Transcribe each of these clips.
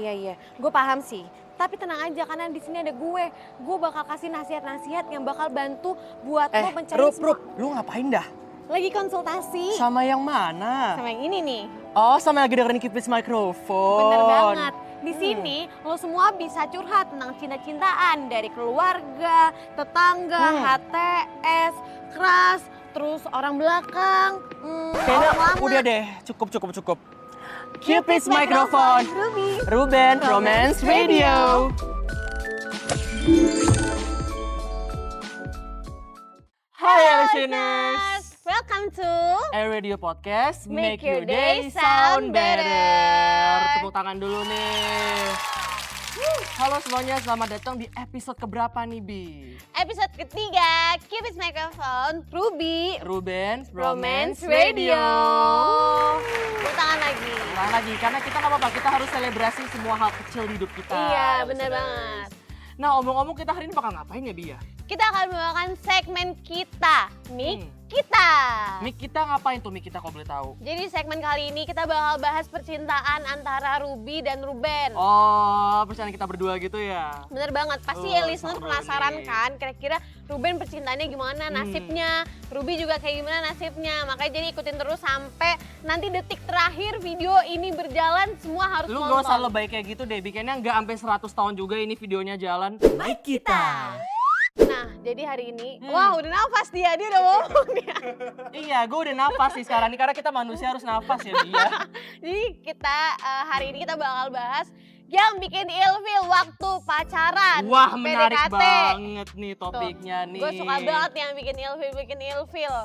Iya, gue paham sih. Tapi tenang aja karena di sini ada gue. Gue bakal kasih nasihat-nasihat yang bakal bantu buat lo mencari Rup, lu ngapain dah? Lagi konsultasi Sama yang mana? sama yang ini nih. Oh, sama yang lagi dengerin Keep This Microphone. Bener banget. Di sini lo semua bisa curhat tentang cinta-cintaan dari keluarga, tetangga, HTS, keras, terus orang belakang. Kayaknya orang lama. udah deh, cukup. Keep This Microphone. Ruben, Romance Radio. Hai listeners. Welcome to Air Radio Podcast, Make your day sound better. Tepuk tangan dulu nih. Halo semuanya, selamat datang di episode keberapa nih, Bi? episode ketiga Keep It Microphone, Ruben, Romance Radio. Tepuk tangan lagi. Ulang lagi, karena kita nggak apa-apa, kita harus selebrasi semua hal kecil di hidup kita. Iya, bener listeners. banget. Nah, omong-omong kita hari ini bakal ngapain ya, Bi ya? Kita akan membawakan segmen kita, Kita. Mik kita ngapain tuh, Mik kita kalau boleh tahu? Jadi segmen kali ini kita bakal bahas percintaan antara Ruby dan Ruben. Oh, percayaan kita berdua gitu ya? Bener banget, pasti Oh, listener seru penasaran nih. kan kira-kira Ruben percintaannya gimana nasibnya, Ruby juga kayak gimana nasibnya. Makanya jadi ikutin terus sampai nanti detik terakhir video ini berjalan, semua harus Lu nonton. gak usah lebay kayak gitu deh, bikinnya nggak sampai 100 tahun juga ini videonya jalan. Baik kita! Nah, jadi hari ini, wah udah nafas dia udah ngomong dia. Iya, gue udah nafas sih sekarang nih, karena kita manusia harus nafas ya, Bi ya. Jadi kita hari ini kita bakal bahas yang bikin ilfil waktu pacaran. Wah, menarik PDKT. banget nih topiknya nih. Gue suka banget yang bikin ilfil.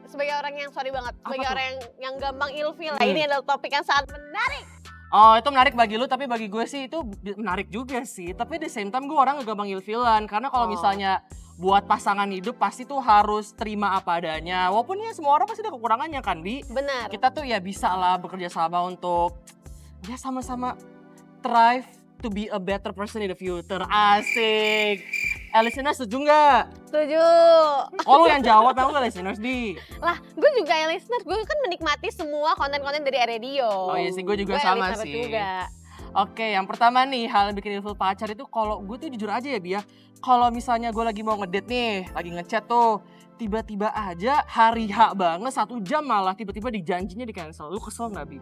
Sebagai orang yang sorry banget, sebagai tuh? orang yang gampang ilfil. Nah, ini adalah topik yang sangat menarik. Oh, itu menarik bagi lu, tapi bagi gue sih itu menarik juga sih. Tapi di same time gue orang gak gampang ilfilan, karena kalau misalnya buat pasangan hidup pasti tuh harus terima apa adanya. Walaupun ya semua orang pasti ada kekurangannya kan, Bi. Benar. Kita tuh ya bisa lah bekerja sama untuk ya sama-sama thrive to be a better person in the future. Asik. Listeners setuju nggak? Setuju. Oh, lu yang jawab, emang gak listeners, Di? Lah, gue juga ya listener, gue kan menikmati semua konten-konten dari radio. Oh iya sih, gue juga Gue sama listener sih. juga. Oke, yang pertama nih, hal yang bikin ilfil pacar itu kalau gue tuh jujur aja ya, Bi ya. Kalau misalnya gue lagi mau ngedate nih, lagi ngechat tuh, tiba-tiba aja hari H banget, 1 jam malah tiba-tiba dijanjinya di cancel. Lu kesel nggak, Bi?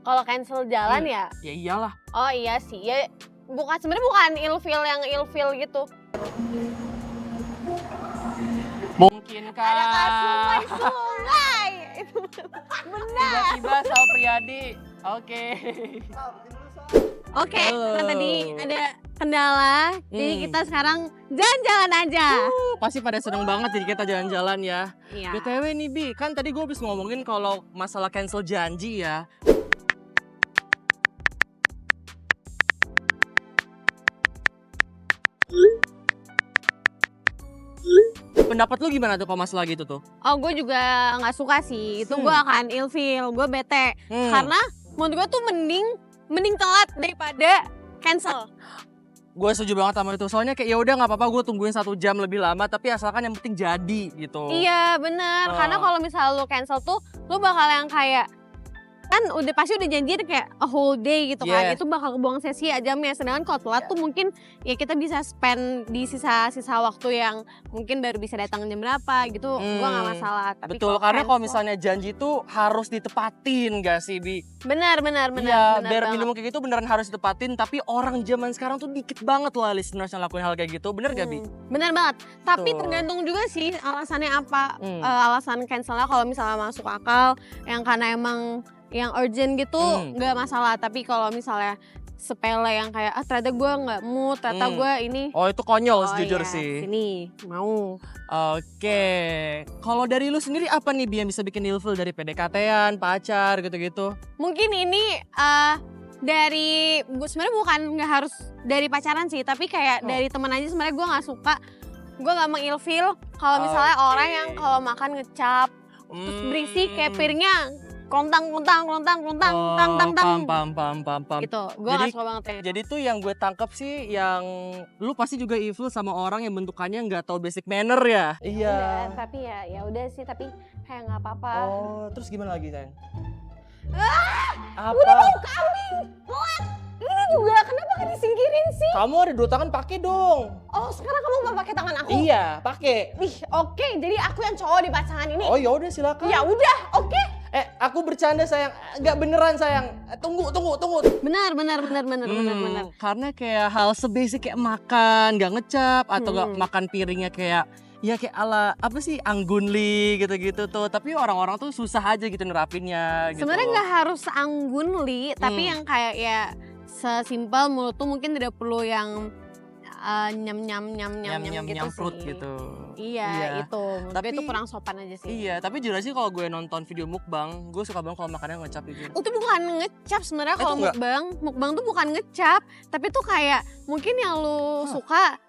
Kalau cancel jalan ya, Ya iyalah. oh iya sih, ya sebenarnya bukan ilfil yang ilfil gitu. Mungkin Ada kan. sungai. Itu benar. Tiba-tiba Sal Priadi. Oke. Oke, Halo. karena tadi ada kendala, jadi kita sekarang jalan-jalan aja. Pasti pada seneng banget jadi kita jalan-jalan ya. Iya. BTW nih, Bi, kan tadi gue habis ngomongin kalau masalah cancel janji ya. Pendapat lu gimana tuh kalau masalah gitu tuh? Oh, gue juga nggak suka sih. Itu gue akan ilfil, gue bete. Karena menurut gue tuh mending telat daripada cancel. Gue setuju banget sama itu. Soalnya kayak ya udah nggak apa-apa gue tungguin 1 jam lebih lama, tapi asalkan yang penting jadi gitu. Iya bener, karena kalau misalnya lu cancel tuh, lu bakal yang kayak kan pasti udah janjiin kayak a whole day gitu kan, Yes. itu bakal kebuang sesi jamnya. Sedangkan kalau telat tuh mungkin ya kita bisa spend di sisa-sisa waktu yang mungkin baru bisa datang jam berapa gitu, gua nggak masalah. Tapi Betul, karena kalau misalnya janji tuh harus ditepatin gak sih, Bi? benar Iya, biar banget. minimum kayak gitu beneran harus ditepatin, tapi orang zaman sekarang tuh dikit banget lah listeners yang lakuin hal kayak gitu, bener gak, Bi? Bener banget, tapi Tuh. tergantung juga sih alasannya apa. Alasan cancelnya kalau misalnya masuk akal, yang karena emang yang urgent gitu nggak masalah. Tapi kalau misalnya sepele yang kayak ternyata gue nggak mood, ternyata gue ini. Oh itu konyol Oh jujur iya, sih. sini mau. Oke, kalau dari lu sendiri apa nih, Bi, yang bisa bikin ilfil dari PDKT-an, pacar gitu-gitu? Mungkin ini dari gue sebenarnya bukan nggak harus dari pacaran sih, tapi kayak dari teman aja sebenarnya gue nggak suka. Gue nggak mengilfil kalau misalnya orang yang kalau makan ngecap terus berisik kayak piringnya klontang Pam. gitu. Gue nggak suka banget kayak gitu. Jadi tuh yang gue tangkap sih, yang lu pasti juga ilfil sama orang yang bentukannya nggak tahu basic manner ya. Enggak, tapi ya udah sih, tapi kayak nggak apa-apa. Oh, terus gimana lagi, sayang? Apa? Udah mau kambing, kuat. Ini juga, kenapa gak disingkirin sih? Kamu ada 2 tangan, pakai dong. Oh, sekarang kamu mau pakai tangan aku? Iya, pakai. Ih, oke. Jadi aku yang cowok di pasangan ini. Oh ya udah silakan. Ya udah, oke. Aku bercanda sayang, nggak beneran sayang. Tunggu. Benar. Karena kayak hal sebasic kayak makan, nggak ngecap atau nggak makan piringnya kayak ya kayak ala apa sih anggunli gitu-gitu tuh. Tapi orang-orang tuh susah aja gitu nerapinnya. Gitu. Sebenarnya nggak harus anggun li, tapi yang kayak ya sesimpel mulut tuh mungkin tidak perlu yang nyam gitu fruit sih. gitu. Iya, itu. Menurut gue Tapi itu kurang sopan aja sih. Iya, tapi jujur sih kalau gue nonton video mukbang, gue suka banget kalau makannya ngecap gitu. Itu bukan ngecap sebenarnya kalau Itu enggak? mukbang tuh bukan ngecap, tapi tuh kayak mungkin yang lu suka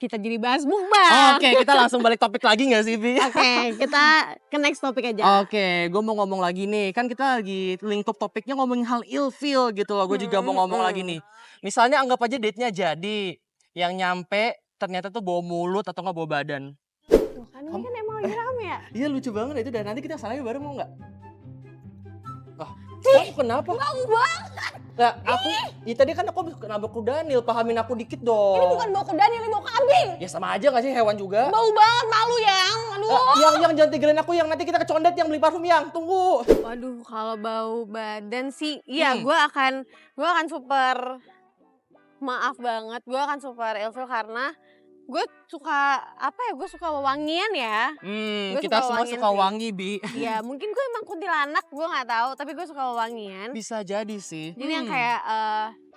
kita jadi bahas mukbang. Oke, kita langsung balik topik lagi gak sih, Bi? Oke, kita ke next topik aja. Oke, gue mau ngomong lagi nih. Kan kita lagi lingkup topiknya ngomongin hal ilfeel gitu loh. Gue juga mau ngomong lagi nih. Misalnya anggap aja date-nya jadi. Yang nyampe ternyata tuh bawa mulut atau nggak bawa badan. Tuh kan ini kan emang lagi rame ya. Iya lucu banget itu. Dan nanti kita salahnya bareng mau nggak? Kamu kenapa? Mau banget. Nah, ya tadi kan aku nabrak Daniel, pahamin aku dikit dong. Ini bukan bau Daniel, ini bau kambing. Ya sama aja gak sih hewan juga? Bau banget, malu yang. Aduh. Yang jangan tinggalin aku, yang nanti kita kecondet yang beli parfum yang. Tunggu. Waduh, kalau bau badan sih, iya gue akan super maaf banget, gue akan super ilfil karena gue suka gue suka wangian ya. Gua Kita suka semua wangian suka sih. wangi, Bi. Iya, mungkin gue emang kuntilanak, gue nggak tahu, tapi gue suka wangian. Bisa jadi sih. Jadi yang kayak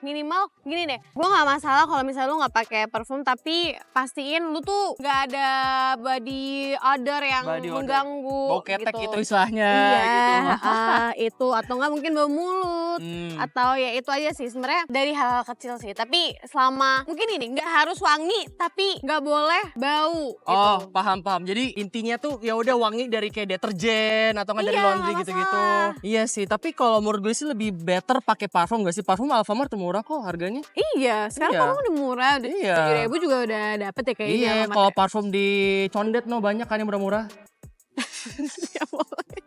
minimal gini deh, gue nggak masalah kalau misalnya lu nggak pakai parfum, tapi pastiin lu tuh nggak ada body odor yang Body odor. mengganggu. Bau ketek gitu. gitu istilahnya. Iya, Gitu. itu atau nggak mungkin bau mulut. Atau ya itu aja sih sebenarnya dari hal-hal kecil sih. Tapi selama mungkin ini nggak harus wangi, tapi nggak boleh bau. Oh, gitu. paham. Jadi intinya tuh ya udah wangi dari kayak deterjen atau nggak dari Iya, laundry nggak gitu-gitu. masalah. Iya sih, tapi kalau menurut gue sih lebih better pakai parfum gak sih? Parfum Alfamart tuh murah kok harganya. Iya, sekarang Iya. parfum udah murah, udah Iya. 7.000 juga udah dapet ya kayaknya. Iya, Alfamart kalau ya. parfum di Condet banyak kan yang murah-murah. Ya boleh.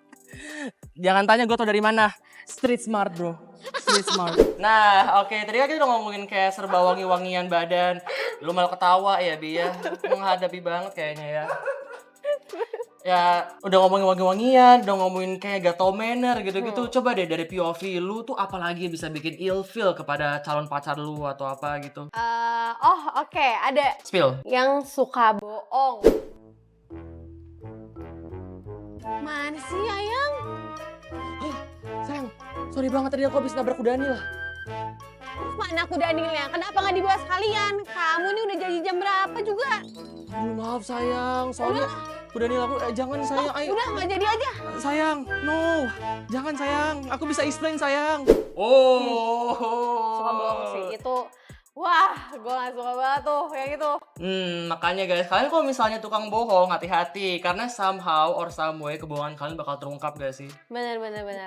Jangan tanya gue tau dari mana. Street smart bro. Street smart. Nah oke, tadi kan kita udah ngomongin kayak serba wangi-wangian badan. Lu malah ketawa ya Bi ya. Menghadapi banget kayaknya ya. Ya udah ngomongin wangi-wangian, udah ngomongin kayak gato manner gitu-gitu. Coba deh dari POV lu tuh apalagi bisa bikin ilfeel kepada calon pacar lu atau apa gitu. Oke, ada Spill. yang suka bohong. Mana sih Ayang? Sayang, sorry banget tadi aku habis nabrak Daniel. Mana kuda Danielnya? Kenapa nggak dibawa sekalian? Kamu ini udah janji jam berapa juga? Aduh maaf sayang, soalnya Daniel aku jangan sayang. Ayo. Udah nggak jadi aja. Sayang, no. Jangan sayang, aku bisa explain sayang. Oh. Suka bohong sih, itu wah, gue gak suka banget tuh yang itu. Makanya guys, kalian kalau misalnya tukang bohong, hati-hati. Karena somehow or some way kebohongan kalian bakal terungkap gak sih? Bener.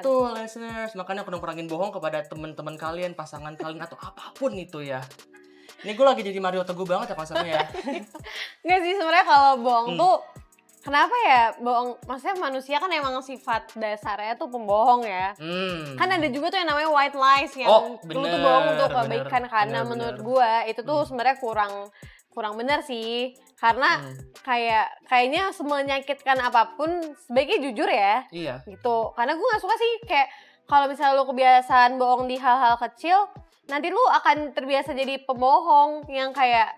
Tuh listeners, makanya aku perangin bohong kepada teman-teman kalian, pasangan kalian, atau apapun itu ya. Ini gue lagi jadi Mario Teguh banget ya konsepnya ya. Nggak sih, sebenarnya kalau bohong tuh kenapa ya bohong? Maksudnya manusia kan emang sifat dasarnya tuh pembohong ya. Kan ada juga tuh yang namanya white lies yang lu tuh bohong untuk kebaikan, karena menurut gue itu tuh sebenarnya kurang benar sih. Karena kayaknya semenyakitkan apapun sebaiknya jujur ya. Iya. Gitu. Karena gue nggak suka sih kayak kalau misalnya lu kebiasaan bohong di hal-hal kecil, nanti lu akan terbiasa jadi pembohong yang kayak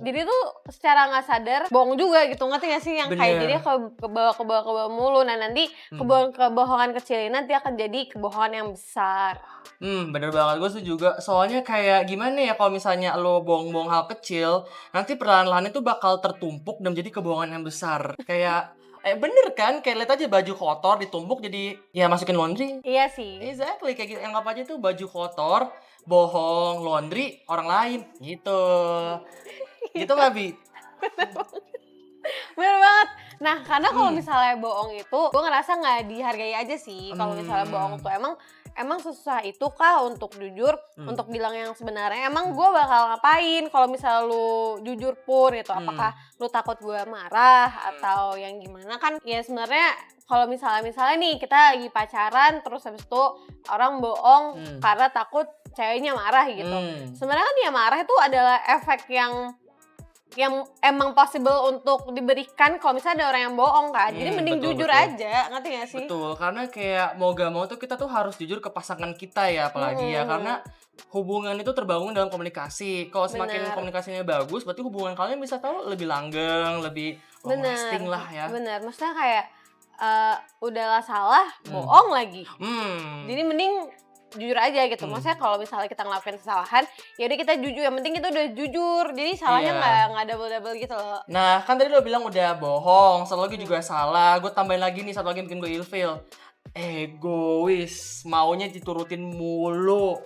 jadi tuh secara nggak sadar bohong juga gitu, ngerti gak sih yang kayak jadi ke bawah mulu. Nah nanti kebohongan kecil ini nanti akan jadi kebohongan yang besar. Bener banget, gue setuju juga. Soalnya kayak gimana ya kalau misalnya lo bohong-bohong hal kecil, nanti perlahan-lahan itu bakal tertumpuk dan menjadi kebohongan yang besar. Kayak bener kan, kayak lihat aja baju kotor ditumpuk jadi ya masukin laundry. Iya sih. Exactly, kayak gitu. Anggap aja tuh baju kotor, bohong, laundry, orang lain gitu. Gitu gak Bi? Bener banget. Nah, karena kalau misalnya bohong itu, gue ngerasa nggak dihargai aja sih. Kalau misalnya bohong tuh emang susah itu kah untuk jujur, untuk bilang yang sebenarnya. Emang gue bakal ngapain kalau misalnya lu jujur pun gitu? Apakah lu takut gue marah atau yang gimana? Kan ya sebenarnya kalau misalnya nih kita lagi pacaran terus habis itu orang bohong karena takut ceweknya marah gitu. Sebenarnya kan dia marah itu adalah efek yang emang possible untuk diberikan kalau misalnya ada orang yang bohong kan. Jadi mending jujur aja, ngerti gak sih? Betul, karena kayak mau gak mau tuh kita tuh harus jujur ke pasangan kita ya, apalagi ya. Karena hubungan itu terbangun dalam komunikasi. Kalau semakin komunikasinya bagus, berarti hubungan kalian bisa tahu lebih langgeng, lebih long lasting lah ya. Bener, maksudnya kayak udahlah salah, bohong lagi. Jadi mending jujur aja gitu. Maksudnya kalau misalnya kita ngelakuin kesalahan, ya udah kita jujur. Yang penting kita udah jujur. Jadi salahnya nggak double gitu loh. Nah, kan tadi lo bilang udah bohong, satu lagi juga salah. Gue tambahin lagi nih, satu lagi yang bikin gue ilfeel. Egois, maunya diturutin mulu.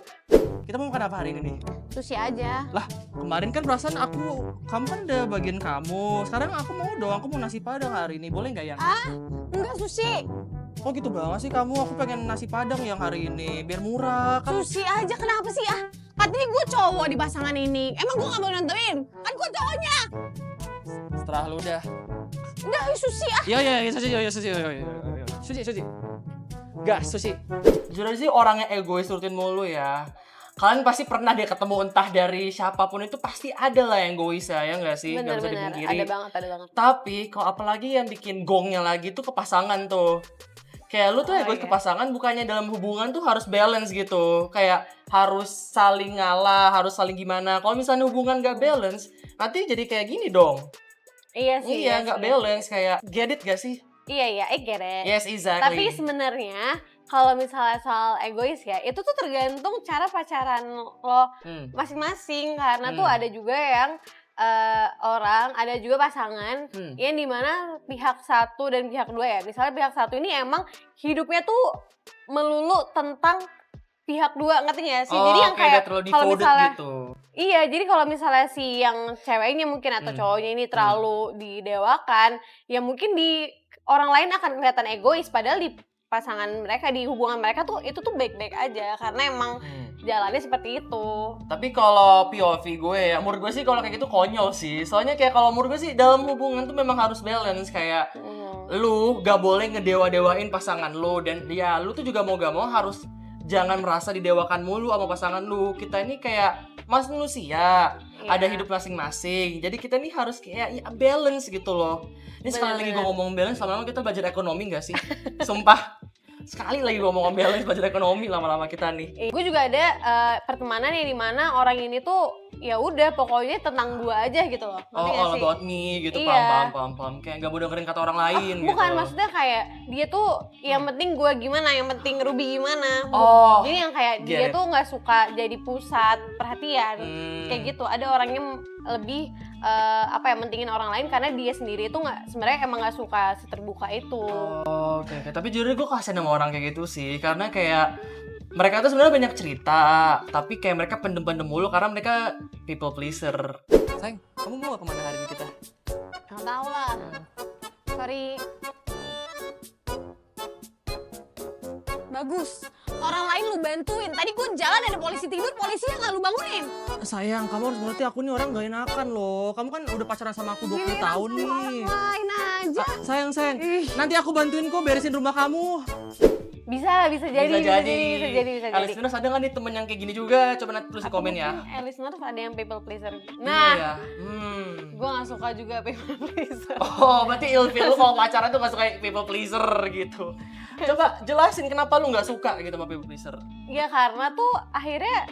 Kita mau makan apa hari ini nih? Sushi aja. Lah, kemarin kan perasaan kamu kan udah bagian kamu. Sekarang aku mau nasi padang hari ini. Boleh nggak ya? Enggak sushi. Oh gitu banget sih kamu, aku pengen nasi padang yang hari ini, biar murah kan. Sushi aja, kenapa sih Katanya gue cowok di pasangan ini. Emang gue gak mau nentuin? Kan gue cowoknya. Setelah lu udah. Enggak, sushi Sushi. Gas, sushi. Jujur aja sih orangnya egois rutin mulu ya. Kalian pasti pernah dia ketemu entah dari siapapun itu pasti ada lah yang egois ya nggak sih? Nggak bisa dipungkiri. Ada banget. Tapi kalau apalagi yang bikin gongnya lagi tuh ke pasangan tuh. Kayak lu tuh egois ke pasangan bukannya dalam hubungan tuh harus balance gitu. Kayak harus saling ngalah, harus saling gimana. Kalau misalnya hubungan gak balance, nanti jadi kayak gini dong. Iya sih. Iya, gak balance. Kayak get it gak sih? Iya, I get it. Yes, exactly. Tapi sebenarnya kalau misalnya soal egois ya, itu tuh tergantung cara pacaran lo masing-masing. Karena tuh ada juga yang ada juga pasangan yang dimana pihak satu dan pihak dua ya. Misalnya pihak satu ini emang hidupnya tuh melulu tentang pihak dua, ngerti gak sih? Jadi yang kayak kalau misalnya gitu. Iya, jadi kalau misalnya si yang ceweknya mungkin atau cowoknya ini terlalu didewakan, ya mungkin di orang lain akan kelihatan egois, padahal di pasangan mereka, di hubungan mereka tuh itu tuh baik-baik aja karena emang jalannya seperti itu. Tapi kalau POV gue ya, menurut gue sih kalau kayak gitu konyol sih. Soalnya kayak kalau menurut gue sih dalam hubungan tuh memang harus balance. Kayak lu gak boleh ngedewa-dewain pasangan lu. Dan ya lu tuh juga mau gak mau harus jangan merasa didewakan mulu sama pasangan lu. Kita ini kayak manusia, ada hidup masing-masing. Jadi kita ini harus kayak ya, balance gitu loh. Ini sekali lagi gue ngomong balance, lama-lama kita belajar ekonomi gak sih? Sumpah. Sekali lagi gue ngomong balance, belajar ekonomi lama-lama kita nih. Gue juga ada pertemanan yang dimana orang ini tuh ya udah pokoknya tentang gue aja gitu loh. All about me gitu, paham. Kayak gak mau dengerin kata orang lain gitu. Bukan, maksudnya kayak dia tuh yang penting gue gimana, yang penting Ruby gimana. Jadi yang kayak dia tuh gak suka jadi pusat perhatian. Kayak gitu, ada orang yang lebih mentingin orang lain karena dia sendiri itu sebenarnya emang nggak suka seterbuka itu. Oke. Tapi jujur gue kasihan sama orang kayak gitu sih, karena kayak mereka tuh sebenarnya banyak cerita, tapi kayak mereka pendem-pendem mulu karena mereka people pleaser. Sayang, kamu mau kemana hari ini kita? Nggak tahu lah. Sorry. Bagus. Orang lain lu bantuin. Tadi gue jalan ada polisi tidur, polisinya nggak lu bangunin. Sayang, kamu harus ngerti aku nih orang gak enakan loh. Kamu kan udah pacaran sama aku 20 tahun nih. Lain aja. Sayang. Nanti aku bantuin kok beresin rumah kamu. Bisa jadi. Listeners ada nggak nih temen yang kayak gini juga? Coba nanti tulis di komen ya. Listeners ada yang people pleaser. Nah, gue nggak suka juga people pleaser. Oh, berarti ilfil lu kalau pacaran tuh nggak suka people pleaser gitu. Coba jelasin kenapa lu nggak suka gitu sama people pleaser. Ya karena tuh akhirnya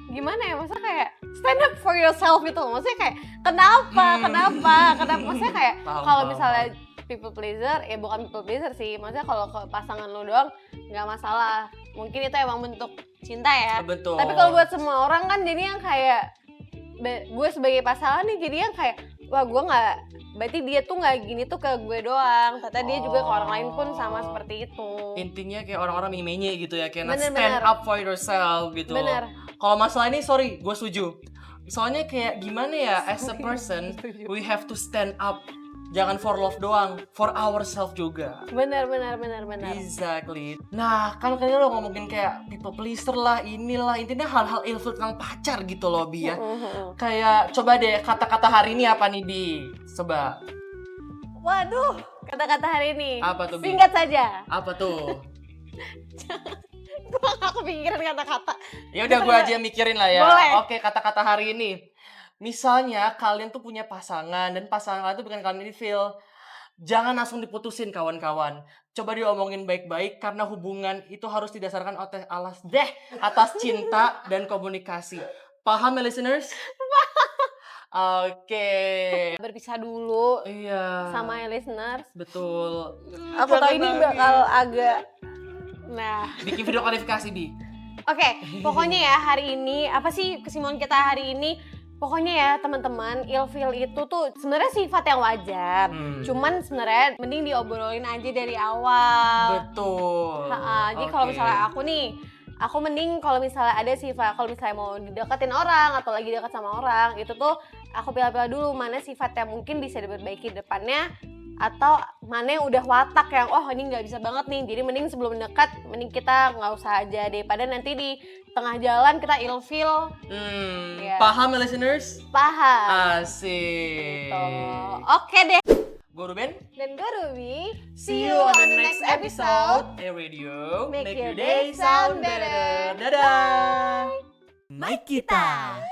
gimana ya, maksudnya kayak stand up for yourself gitu. Maksudnya kayak kenapa? Maksudnya kayak kalau misalnya people pleaser, ya bukan people pleaser sih. Maksudnya kalau ke pasangan lu doang nggak masalah. Mungkin itu emang bentuk cinta ya. Betul. Tapi kalau buat semua orang kan jadi yang kayak gue sebagai pasangan nih jadi yang kayak wah gue nggak, berarti dia tuh nggak gini tuh ke gue doang, ternyata dia juga ke orang lain pun sama seperti itu. Intinya kayak orang-orang menye gitu ya, kayak stand up for yourself gitu. Bener. Kalau masalah ini sorry, gue setuju. Soalnya kayak gimana ya, as a person we have to stand up Jangan for love doang, for ourselves juga. Benar. Exactly. Nah, kan kalian lo ngomongin kayak people pleaser lah, inilah, intinya hal-hal ilfil tentang pacar gitu loh, Bi ya. Kayak coba deh kata-kata hari ini apa nih, Bi? Coba. Waduh, kata-kata hari ini. Apa tuh, Bi? Singkat saja. Apa tuh? Gue gak kepikiran kata-kata. Ya udah gue aja yang mikirin lah ya. Boleh. Oke, kata-kata hari ini. Misalnya kalian tuh punya pasangan dan pasangan kalian tuh bikin kalian ilfil. Jangan langsung diputusin kawan-kawan. Coba diomongin baik-baik karena hubungan itu harus didasarkan atas cinta dan komunikasi. Paham ya listeners? Oke. Berpisah dulu Iya. sama listeners. Betul. Aku tahu ini bakal agak Bikin video klarifikasi, Bi. Oke, pokoknya ya hari ini apa sih kesimpulan kita hari ini? Pokoknya ya teman-teman, ilfil itu tuh sebenarnya sifat yang wajar. Cuman sebenarnya mending diobrolin aja dari awal. Betul. Jadi kalau misalnya aku mending kalau misalnya ada sifat, kalau misalnya mau dideketin orang atau lagi dekat sama orang, itu tuh aku pilih-pilih dulu mana sifat yang mungkin bisa diperbaiki depannya, atau mana yang udah watak yang ini nggak bisa banget nih, jadi mending sebelum dekat mending kita nggak usah aja daripada nanti di tengah jalan kita ilfil. Paham ya listeners? Paham. Asik. Gitu. Oke deh. Gue Ruben Dan gue Ruby. See you on the next episode. Radio Make your day sound better. Dadah. Mike kita.